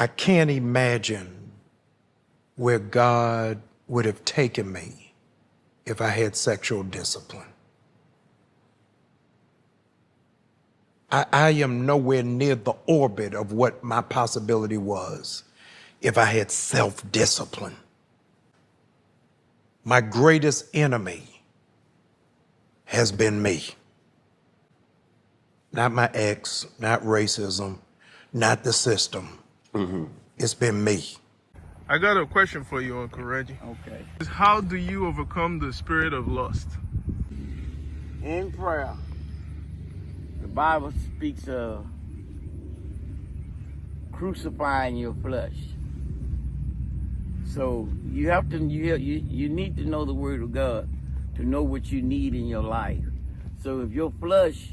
I can't imagine where God would have taken me if I had sexual discipline. I am nowhere near the orbit of what my possibility was if I had self-discipline. My greatest enemy has been me. Not my ex, not racism, not the system. It's been me. I got a question for you, Uncle Reggie. Okay. How do you overcome the spirit of lust? In prayer, the Bible speaks of crucifying your flesh. So you have to, you need to know the Word of God to know what you need in your life. So if your flesh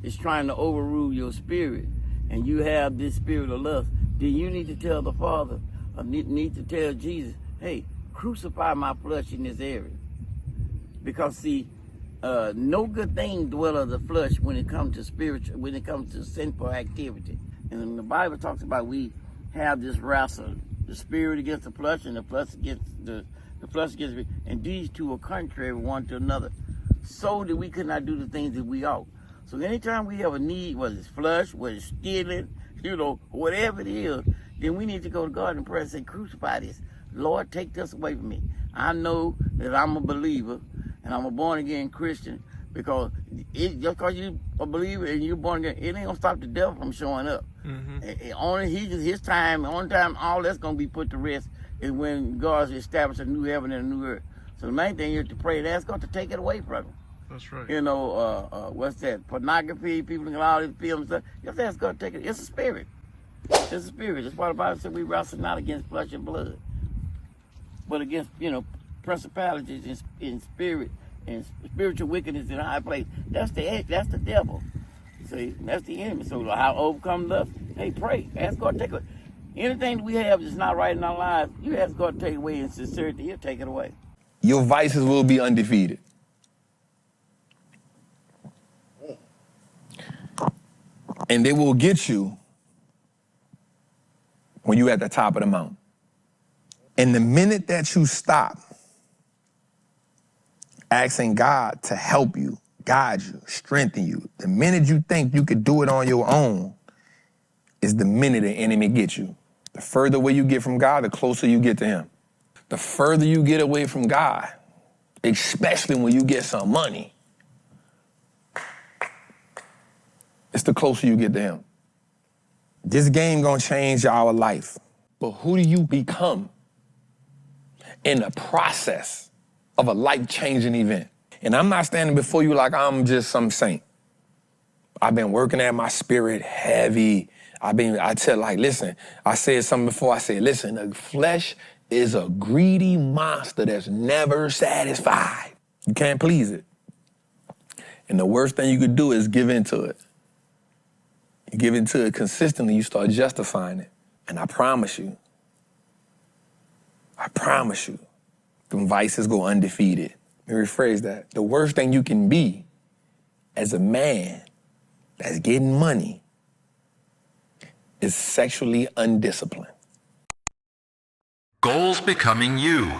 is trying to overrule your spirit, and you have this spirit of lust, then you need to tell the Father, or need to tell Jesus, hey, crucify my flesh in this area. Because see, no good thing dwell of the flesh when it comes to spiritual, when it comes to sinful activity. And the Bible talks about we have this wrestle, the spirit against the flesh, and the flesh against the flesh against me, and these two are contrary one to another, so that we could not do the things that we ought. So anytime we have a need, whether it's flesh, whether it's stealing, whatever it is, then we need to go to God in prayer and say, crucify this. Lord, take this away from me. I know that I'm a believer and I'm a born-again Christian, because just because you're a believer and you're born again, it ain't going to stop the devil from showing up. Only his time, only time all that's going to be put to rest is when God's established a new heaven and a new earth. So the main thing is to pray and ask God to take it away from him. That's right. What's that? Pornography, people look at all these films and stuff. You have to ask God to take it. It's a spirit. It's a spirit. That's why the Bible said we wrestle not against flesh and blood, but against, principalities in spirit and spiritual wickedness in high place. That's the devil. See, that's the enemy. So how to overcome lust? Hey, pray. Ask God to take it. Anything we have that's not right in our lives, you ask God to take it away in sincerity, he'll take it away. Your vices will be undefeated. And they will get you when you're at the top of the mountain. And the minute that you stop asking God to help you, guide you, strengthen you, the minute you think you could do it on your own is the minute the enemy gets you. The further away you get from God, the closer you get to him. The further you get away from God, especially when you get some money, it's the closer you get to him. This game gonna change our life. But who do you become in the process of a life-changing event? And I'm not standing before you like I'm just some saint. I've been working at my spirit heavy. Listen, I said something before. I said, listen, the flesh is a greedy monster that's never satisfied. You can't please it. And the worst thing you could do is give in to it. You give into it consistently, you start justifying it. And I promise you, them vices go undefeated. Let me rephrase that. The worst thing you can be as a man that's getting money is sexually undisciplined. Goals becoming you.